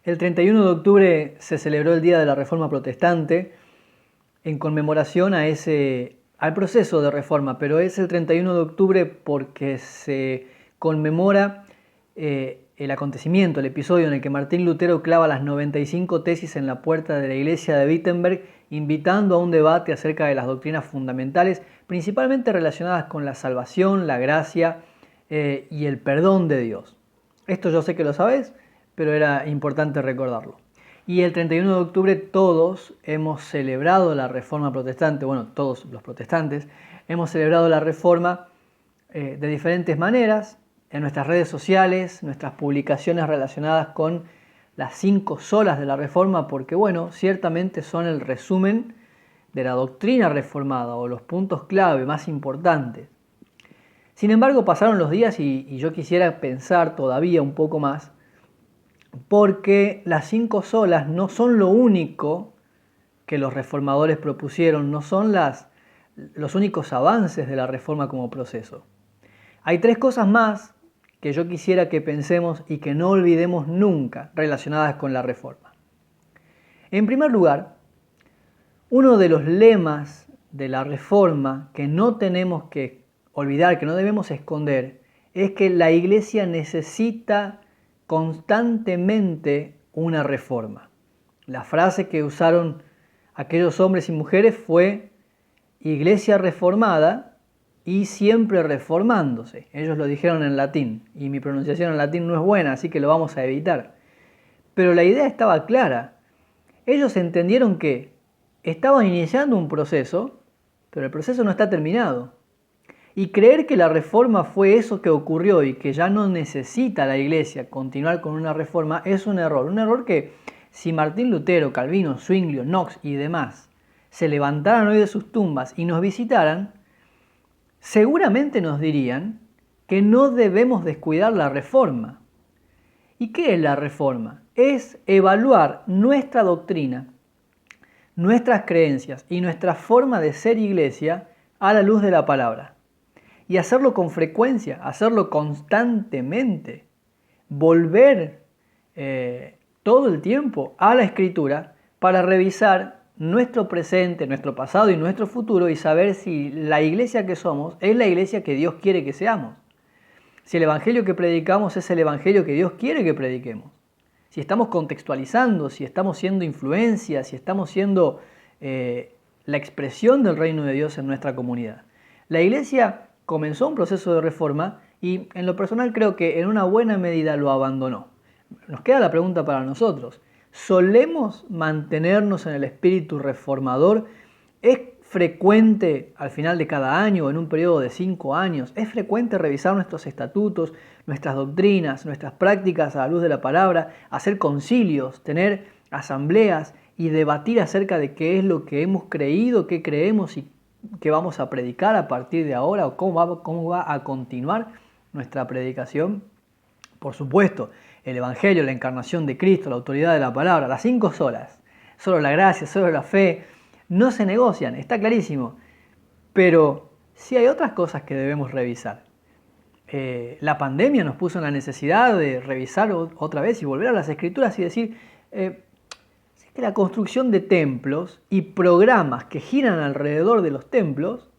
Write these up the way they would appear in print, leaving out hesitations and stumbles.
El 31 de octubre se celebró el Día de la Reforma Protestante en conmemoración al proceso de reforma, pero es el 31 de octubre porque se conmemora el acontecimiento, el episodio en el que Martín Lutero clava las 95 tesis en la puerta de la iglesia de Wittenberg, invitando a un debate acerca de las doctrinas fundamentales, principalmente relacionadas con la salvación, la gracia y el perdón de Dios. Esto yo sé que lo sabes, pero era importante recordarlo. Y el 31 de octubre todos hemos celebrado la Reforma Protestante, bueno, todos los protestantes, hemos celebrado la Reforma de diferentes maneras, en nuestras redes sociales, nuestras publicaciones relacionadas con las 5 solas de la Reforma, porque bueno, ciertamente son el resumen de la doctrina reformada o los puntos clave más importantes. Sin embargo, pasaron los días y yo quisiera pensar todavía un poco más, porque las 5 solas no son lo único que los reformadores propusieron, no son los únicos avances de la reforma como proceso. Hay 3 cosas más que yo quisiera que pensemos y que no olvidemos nunca relacionadas con la reforma. En primer lugar, uno de los lemas de la reforma que no tenemos que olvidar, que no debemos esconder, es que la iglesia necesita constantemente una reforma. La frase que usaron aquellos hombres y mujeres fue iglesia reformada y siempre reformándose. Ellos lo dijeron en latín y mi pronunciación en latín no es buena, así que lo vamos a evitar. Pero la idea estaba clara. Ellos entendieron que estaban iniciando un proceso, pero el proceso no está terminado. Y creer que la reforma fue eso que ocurrió y que ya no necesita la iglesia continuar con una reforma es un error. Un error que si Martín Lutero, Calvino, Zwinglio, Knox y demás se levantaran hoy de sus tumbas y nos visitaran, seguramente nos dirían que no debemos descuidar la reforma. ¿Y qué es la reforma? Es evaluar nuestra doctrina, nuestras creencias y nuestra forma de ser iglesia a la luz de la palabra. Y hacerlo con frecuencia, hacerlo constantemente, volver todo el tiempo a la Escritura para revisar nuestro presente, nuestro pasado y nuestro futuro y saber si la iglesia que somos es la iglesia que Dios quiere que seamos. Si el evangelio que predicamos es el evangelio que Dios quiere que prediquemos. Si estamos contextualizando, si estamos siendo influencia, si estamos siendo la expresión del reino de Dios en nuestra comunidad. La iglesia comenzó un proceso de reforma y en lo personal creo que en una buena medida lo abandonó. Nos queda la pregunta para nosotros. ¿Solemos mantenernos en el espíritu reformador? ¿Es frecuente al final de cada año o en un periodo de 5 años? ¿Es frecuente revisar nuestros estatutos, nuestras doctrinas, nuestras prácticas a la luz de la palabra, hacer concilios, tener asambleas y debatir acerca de qué es lo que hemos creído, qué creemos y qué vamos a predicar a partir de ahora o cómo va a continuar nuestra predicación? Por supuesto, el Evangelio, la encarnación de Cristo, la autoridad de la palabra, las 5 solas, solo la gracia, solo la fe, no se negocian, está clarísimo. Pero sí hay otras cosas que debemos revisar. La pandemia nos puso en la necesidad de revisar otra vez y volver a las Escrituras y decir que la construcción de templos y programas que giran alrededor de los templos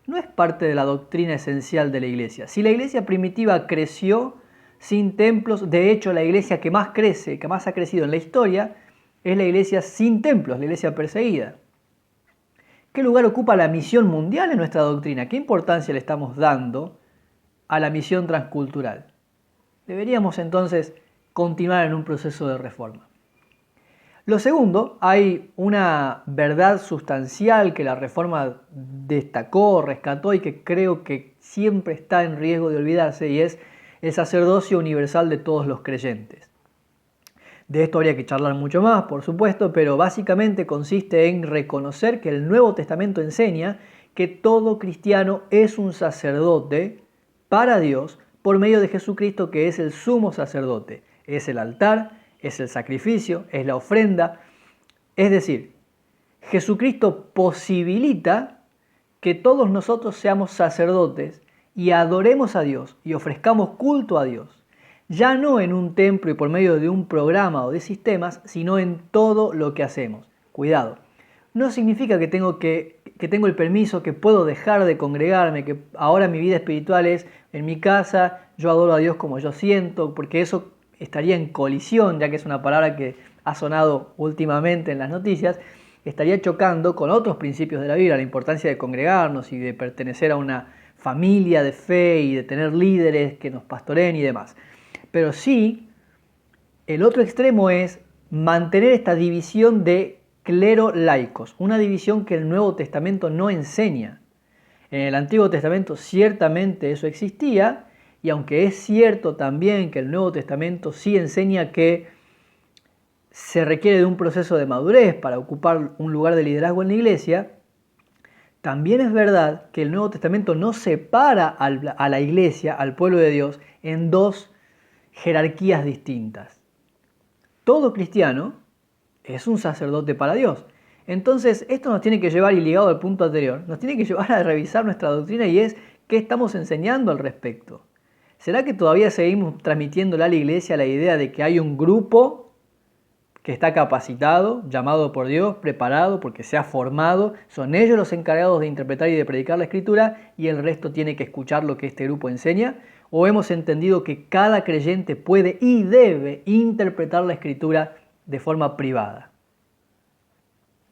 no es parte de la doctrina esencial de la iglesia. Si la iglesia primitiva creció sin templos, de hecho la iglesia que más crece, que más ha crecido en la historia, es la iglesia sin templos, la iglesia perseguida. ¿Qué lugar ocupa la misión mundial en nuestra doctrina? ¿Qué importancia le estamos dando a la misión transcultural? Deberíamos entonces continuar en un proceso de reforma. Lo segundo, hay una verdad sustancial que la reforma destacó, rescató y que creo que siempre está en riesgo de olvidarse y es el sacerdocio universal de todos los creyentes. De esto habría que charlar mucho más, por supuesto, pero básicamente consiste en reconocer que el Nuevo Testamento enseña que todo cristiano es un sacerdote para Dios por medio de Jesucristo, que es el sumo sacerdote. Es el altar, es el sacrificio, es la ofrenda. Es decir, Jesucristo posibilita que todos nosotros seamos sacerdotes y adoremos a Dios y ofrezcamos culto a Dios. ya no en un templo y por medio de un programa o de sistemas, sino en todo lo que hacemos. Cuidado, no significa que tengo el permiso, que puedo dejar de congregarme, que ahora mi vida espiritual es en mi casa, yo adoro a Dios como yo siento, porque eso estaría en colisión, ya que es una palabra que ha sonado últimamente en las noticias, estaría chocando con otros principios de la Biblia, la importancia de congregarnos y de pertenecer a una familia de fe y de tener líderes que nos pastoreen y demás. Pero sí, el otro extremo es mantener esta división de clero-laicos, una división que el Nuevo Testamento no enseña. En el Antiguo Testamento ciertamente eso existía, y aunque es cierto también que el Nuevo Testamento sí enseña que se requiere de un proceso de madurez para ocupar un lugar de liderazgo en la iglesia, también es verdad que el Nuevo Testamento no separa a la iglesia, al pueblo de Dios, en dos jerarquías distintas. Todo cristiano es un sacerdote para Dios. Entonces, esto nos tiene que llevar, y ligado al punto anterior, nos tiene que llevar a revisar nuestra doctrina y es qué estamos enseñando al respecto. ¿Será que todavía seguimos transmitiéndole a la iglesia la idea de que hay un grupo que está capacitado, llamado por Dios, preparado, porque se ha formado, son ellos los encargados de interpretar y de predicar la Escritura y el resto tiene que escuchar lo que este grupo enseña? ¿O hemos entendido que cada creyente puede y debe interpretar la Escritura de forma privada?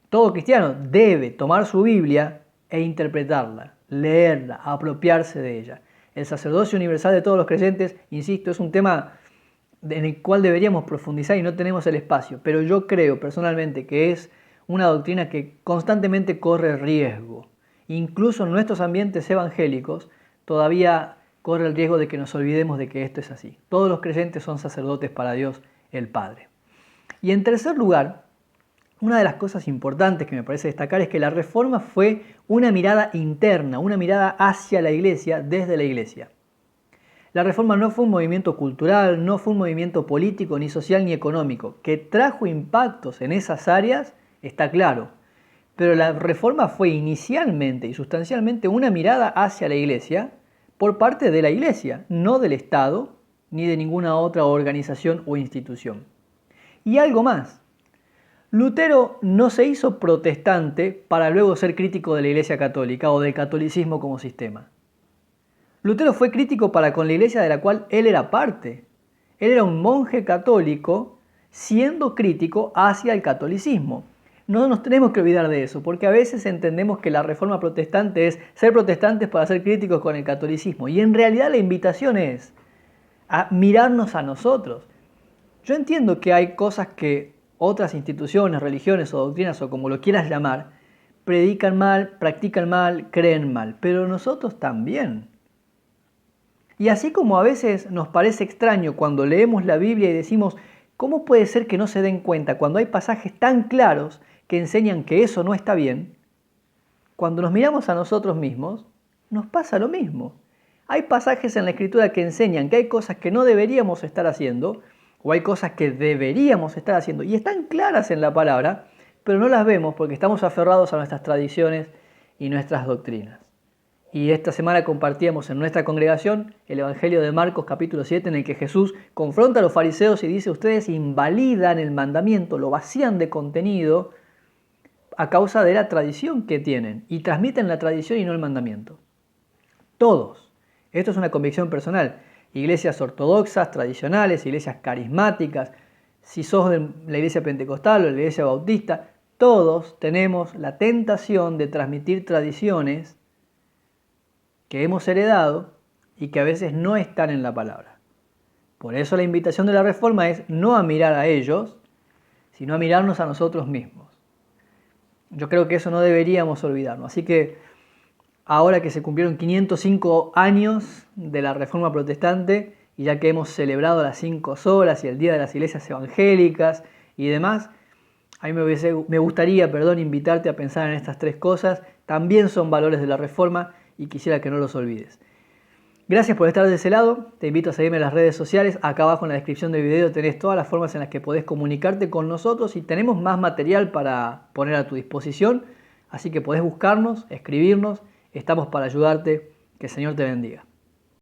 Todo cristiano debe tomar su Biblia e interpretarla, leerla, apropiarse de ella. El sacerdocio universal de todos los creyentes, insisto, es un tema en el cual deberíamos profundizar y no tenemos el espacio, pero yo creo personalmente que es una doctrina que constantemente corre riesgo. Incluso en nuestros ambientes evangélicos todavía corre el riesgo de que nos olvidemos de que esto es así. Todos los creyentes son sacerdotes para Dios el Padre. Y en tercer lugar, una de las cosas importantes que me parece destacar es que la Reforma fue una mirada interna, una mirada hacia la iglesia, desde la iglesia. La Reforma no fue un movimiento cultural, no fue un movimiento político, ni social, ni económico. Que trajo impactos en esas áreas, está claro. Pero la Reforma fue inicialmente y sustancialmente una mirada hacia la iglesia por parte de la iglesia, no del Estado, ni de ninguna otra organización o institución. Y algo más. Lutero no se hizo protestante para luego ser crítico de la Iglesia Católica o del catolicismo como sistema. Lutero fue crítico para con la iglesia de la cual él era parte. Él era un monje católico siendo crítico hacia el catolicismo. No nos tenemos que olvidar de eso, porque a veces entendemos que la reforma protestante es ser protestantes para ser críticos con el catolicismo. Y en realidad la invitación es a mirarnos a nosotros. Yo entiendo que hay cosas que otras instituciones, religiones o doctrinas, o como lo quieras llamar, predican mal, practican mal, creen mal, pero nosotros también. Y así como a veces nos parece extraño cuando leemos la Biblia y decimos, ¿cómo puede ser que no se den cuenta cuando hay pasajes tan claros que enseñan que eso no está bien? Cuando nos miramos a nosotros mismos, nos pasa lo mismo. Hay pasajes en la Escritura que enseñan que hay cosas que no deberíamos estar haciendo, o hay cosas que deberíamos estar haciendo, y están claras en la palabra, pero no las vemos porque estamos aferrados a nuestras tradiciones y nuestras doctrinas. Y esta semana compartíamos en nuestra congregación el Evangelio de Marcos capítulo 7, en el que Jesús confronta a los fariseos y dice, ustedes invalidan el mandamiento, lo vacían de contenido a causa de la tradición que tienen, y transmiten la tradición y no el mandamiento. Todos. Esto es una convicción personal. Iglesias ortodoxas, tradicionales, iglesias carismáticas, si sos de la iglesia pentecostal o de la iglesia bautista, todos tenemos la tentación de transmitir tradiciones que hemos heredado y que a veces no están en la palabra. Por eso la invitación de la Reforma es no a mirar a ellos, sino a mirarnos a nosotros mismos. Yo creo que eso no deberíamos olvidarnos. Así que ahora que se cumplieron 505 años de la Reforma Protestante, y ya que hemos celebrado las 5 solas y el Día de las Iglesias Evangélicas y demás, a mí me gustaría invitarte a pensar en estas 3 cosas. También son valores de la Reforma y quisiera que no los olvides. Gracias por estar de ese lado. Te invito a seguirme en las redes sociales. Acá abajo en la descripción del video tenés todas las formas en las que podés comunicarte con nosotros y tenemos más material para poner a tu disposición. Así que podés buscarnos, escribirnos. Estamos para ayudarte. Que el Señor te bendiga.